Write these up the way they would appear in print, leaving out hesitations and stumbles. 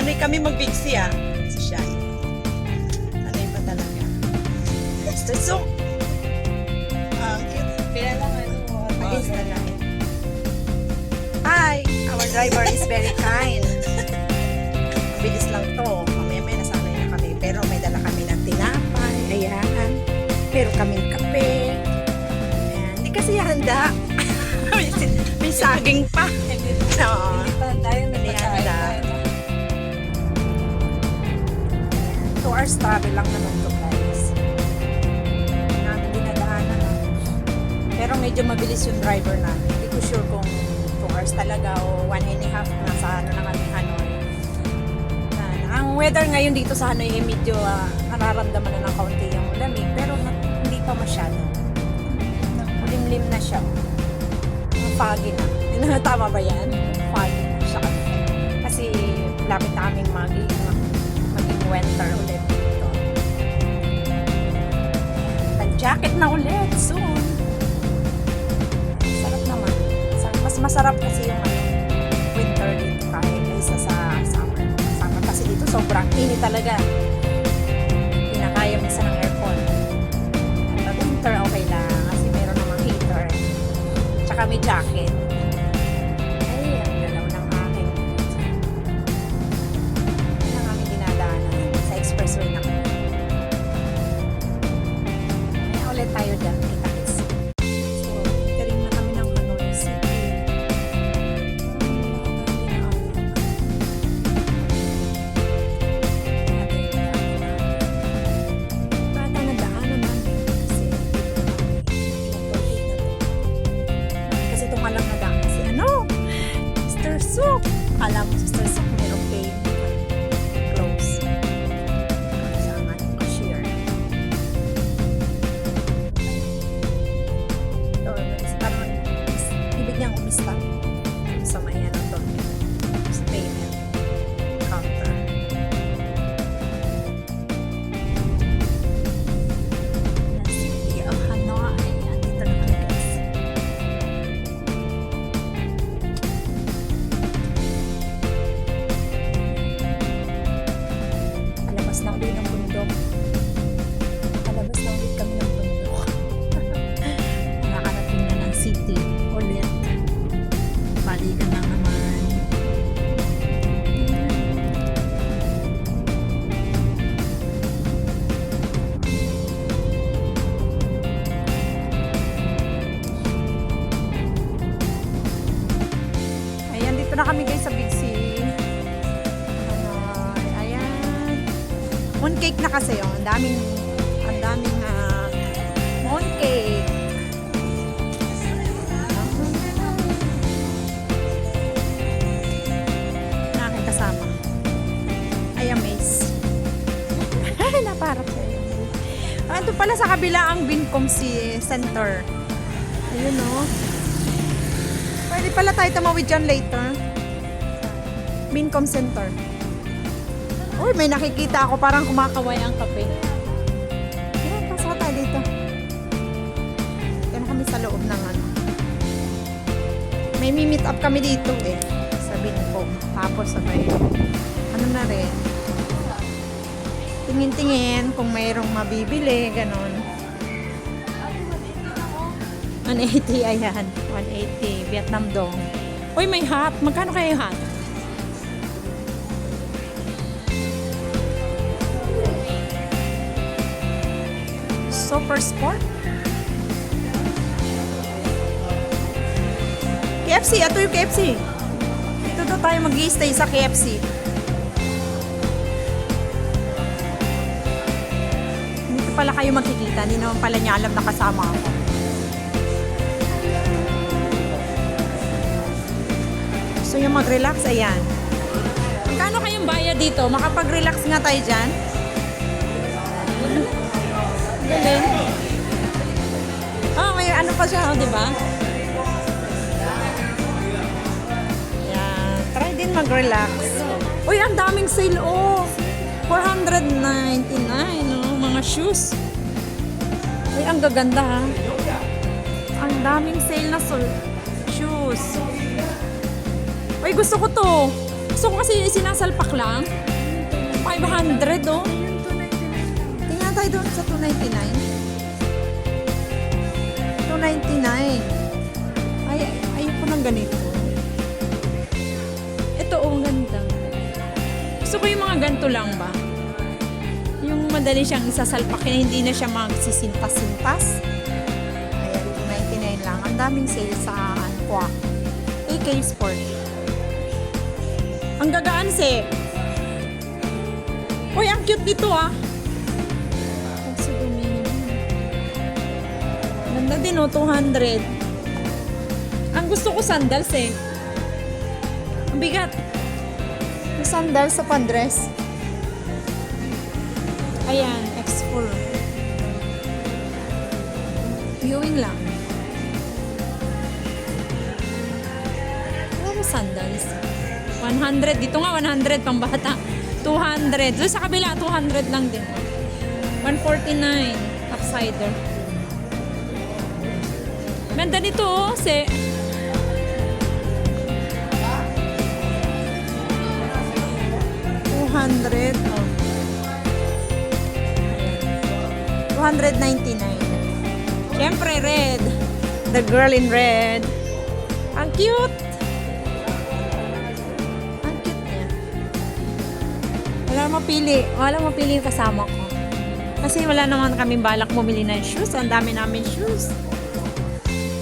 Sanay kami mag-bigsi si Shai. Sanay pa talaga. So, cute. Kaya lang Against the light. Hi! Our driver is very kind. Bilis lang to. Mamaya nasanay na kami. Pero may dala kami ng tinapay. Ayan. Pero kaming kape. Ayan. Hindi kasi handa. May saging pa. Oo. Hindi pa tayo Hindi nagpakain. handa. 2 hours travel lang naman to, guys. Namin dinadaanan. Pero medyo mabilis yung driver namin. Hindi ko sure kung 2 hours talaga o 1.5 nasa ano na kami, Hanoi. Ang weather ngayon dito sa Hanoi ay medyo nararamdaman na ng kaunti yung lamig. Pero hindi pa masyado. Limlim na siya. Foggy na. Tama ba yan? Foggy na siya. Kasi lapit na kaming maging winter ulit dito. Nag-jacket na ulit soon. Sarap naman. Mas masarap kasi yung winter dito kahit isa sa summer. Summer kasi dito sobrang init talaga. Hindi na kaya minsan ng aircon. At winter okay lang kasi meron namang heater. Tsaka may jacket. Ay, ang galaw ng aking. Yan ang aming dinadaanan sa expressway na kami. Kaya ulit tayo dyan, kita-kits. So, entering na kami ng Hanoi City. Bata na daanan namin kasi kasi tumalang na daan kasi Mr. Sook. Alam mo, Mr. Sook, merong pay close. Sa ating cashier. So, parang ibig niyang umista sa may ano to, sa payment counter. The city of Hanoi. Andito na kami, guys. Palabas na ulit ng bundok. Palabas na ulit kami ng bundok. Nakarating na ng city ulit. Balikan lang naman. Ayan, dito na kami guys sa Big C. Ayan. Mooncake na kasi yun. Ang daming mooncake. Aking kasama. Ay, amaze. Naparap siya. Ito pala sa kabila ang Bincom Center. Ayun o. Pwede pala tayo tumawid dyan later. Bincom Center. Uy, may nakikita ako parang kumakaway ang kape. Ayan, pasok tayo dito. Yan kami sa loob ng ano. May meet up kami dito sa Bincom. Tapos sabay, ano na rin. Tingin-tingin kung mayroong mabibili, ganon. 180, ayan. 180, Vietnam Dong. Uy, may hat. Magkano kaya yung hat? Super Sport? KFC, ito yung KFC. Ito daw tayo mag-i-stay sa KFC. Dito pala kayo magkikita. Hindi naman pala niya alam na kasama ako. Gusto nyo mag-relax? Ayan. Magkano kayong bayad dito? Makapag-relax nga tayo dyan. Galing. Oh, may ano pa siya, di ba? Yan. Try din mag-relax. Uy, ang daming sale, oh. 499, oh. Mga shoes. Uy, ang gaganda, ha. Ang daming sale na shoes. Uy, gusto ko to. Gusto ko kasi sinasalpak lang. 500 oh. Tingnan tayo doon sa 299. 299. Ayoko ng ganito. Ito oh, ganda. Gusto ko yung mga ganito lang ba? Yung madali siyang isasalpakin, hindi na siya magsisintas-sintas. Ayan, 299 lang. Ang daming sale sa Anqua. AK Sport. Ang gagaan Uy, ang cute dito ah. Huwag sa dumihin. Ganda din oh, 200. Ang gusto ko sandals Ang bigat. Yung sandals sa pandress. Ayan, X4. Viewing lang. Ano sandals? 100. Dito nga 100 pang bata. 200. Doon sa kabila 200 lang din. 149 upsider. Ganda nito oh, 200 oh. 299. Siyempre red. The girl in red. Ang cute. Ang cute niya. Wala mapili yung kasama ko. Kasi wala naman kaming balak bumili ng shoes. Ang dami namin shoes.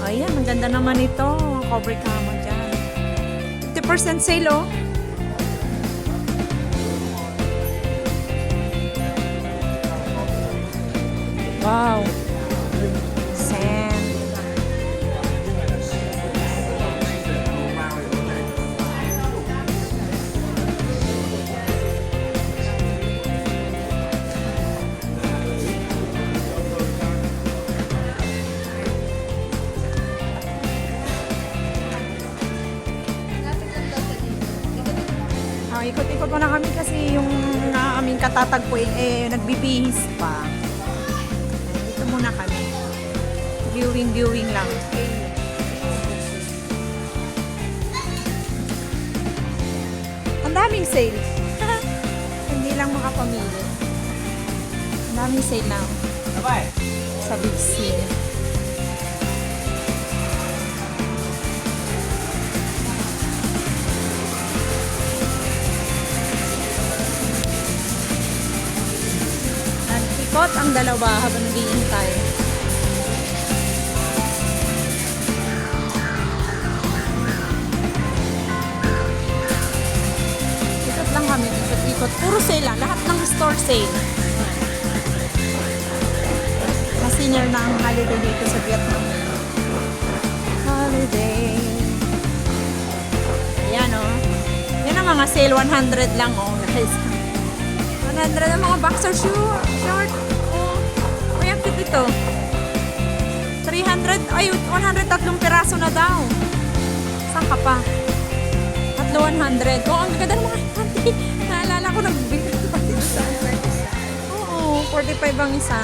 Ayan, ang ganda naman ito. Cover camo dyan. 50% sale oh. Wow. Sand. Ikot-ikot mo na kami kasi yung aming katatagpuin nagbibihis pa. Dito muna kami. Viewing lang. Ang daming sale. Hindi lang makapamili. Ang daming sale na sa Big C. Ikot ang dalawa habang naghihintay. Ikot lang kami, ikot. Puro sale lang. Lahat ng store sale. Senior na ang holiday dito sa Vietnam. Holiday. Ayan o. Yan ang mga sale. 100 lang o guys. 100 ang mga boxer short. Oh, ang cute ito. 300, ay 103 piraso na daw. Saan ka pa? 100. Oh, ang ganda ng mga panty. Naalala ko nagbibili ko pati isa. Oo, 45 ang isa.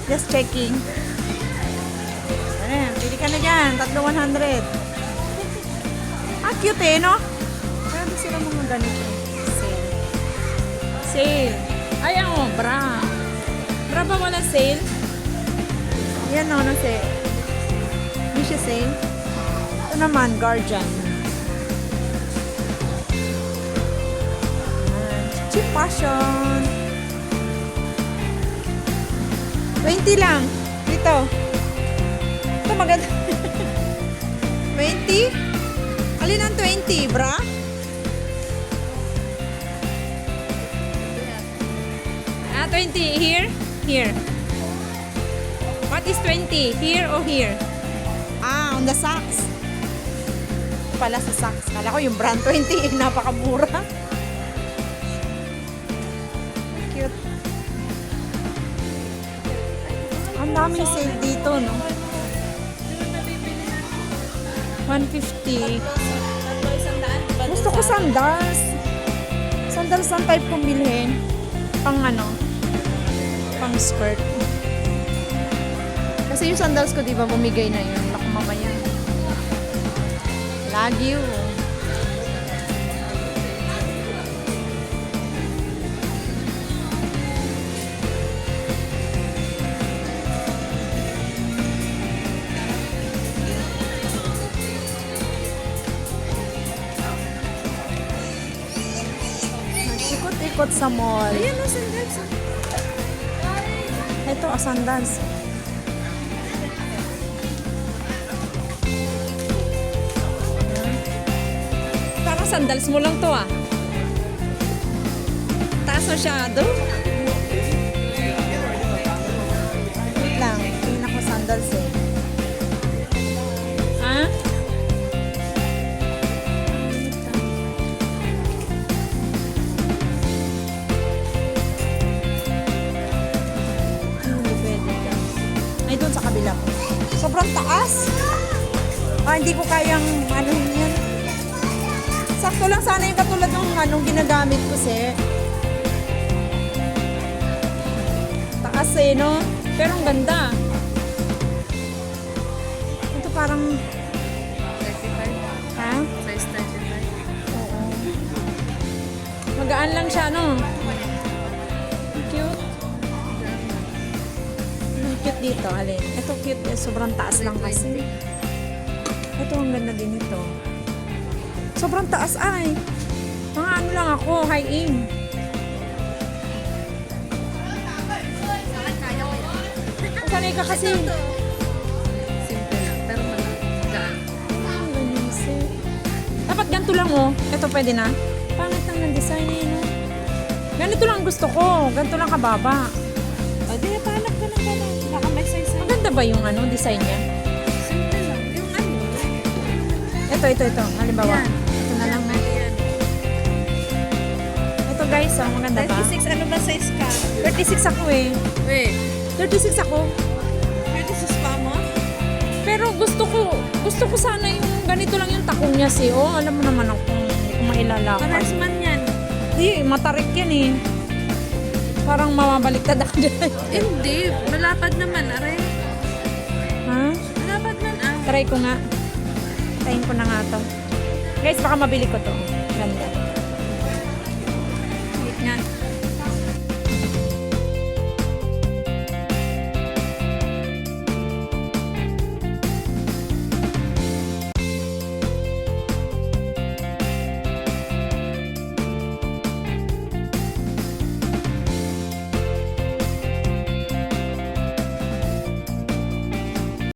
Just checking. Ayan, pili ka na dyan. 100. Ah, cute no? Meron sila mga ganito. Sale. Ay, bra. Bra ba wala sale? Yan o, na sale. Hindi siya sale. Ito naman, Guardian. Cheap fashion. 20 lang. Dito. Ito maganda. 20? Alin ang 20, bra? Ah, 20. Here? Here. What is 20? Here or here? Ah, on the socks. Pala sa socks. Kala ko yung brand 20. Napakamura. Cute. Ang daming sale dito, no? 150. Gusto ko sandals. Sandals ang type kong bilhin. Pang pang skirt. Kasi yung sandals ko, di ba, bumigay na yun. Naku, mamaya. Wala Baguio. Ikot-ikot sa mall. Ayan o, sandals. Ito, sandals. Parang sandals mo lang to ah. Taas masyado. Wait lang, tingin ako sandals eh. Ha? Hindi pwede ka. Ay, doon sa kabila ko. Sobrang taas. Hindi ko kayang ano yan. Sakto lang sana yung katulad ng anong ginagamit ko, se. Taas eh, no? Pero ang ganda. Ito parang... 35. Ha? Size 35. Oo. Magaan lang siya, no? Cute. Ang cute dito, alin? Ito cute, eh. Sobrang taas lang kasi. Ito, ang ganda din ito. Sobrang taas ay. Mga ano lang ako, high aim. Sanay ka kasi. Simple lang, pero magaan. Ang ganisi. Dapat ganito lang oh. Ito pwede na. Pangit lang ng design eh, no? Ganito lang gusto ko. Ganito lang kababa. O, di, pahanap ka ng gano'n. Baka may size sa'yo. Maganda ba yung ano, design niya? Simple lang. Yung ano. Ito. Halimbawa. Yan. Ito na lang. Pwede yan. Ito guys, oh, maganda ba? 36, ano ba size ka? 36 ako eh. Wait. 36 ako. 36 pa mo? Pero gusto ko sana yung ganito lang yung takong niya si. Oh, alam mo naman ako kung mailalakad. Pares man yan. Di, matarik yan eh. Parang mamabaliktad ako dyan. Hindi. Malapad naman, are. Ha? Malapad man, ah. Try ko nga. Tayin ko na nga to. Guys, baka mabili ko to. Ganda. Wait nga.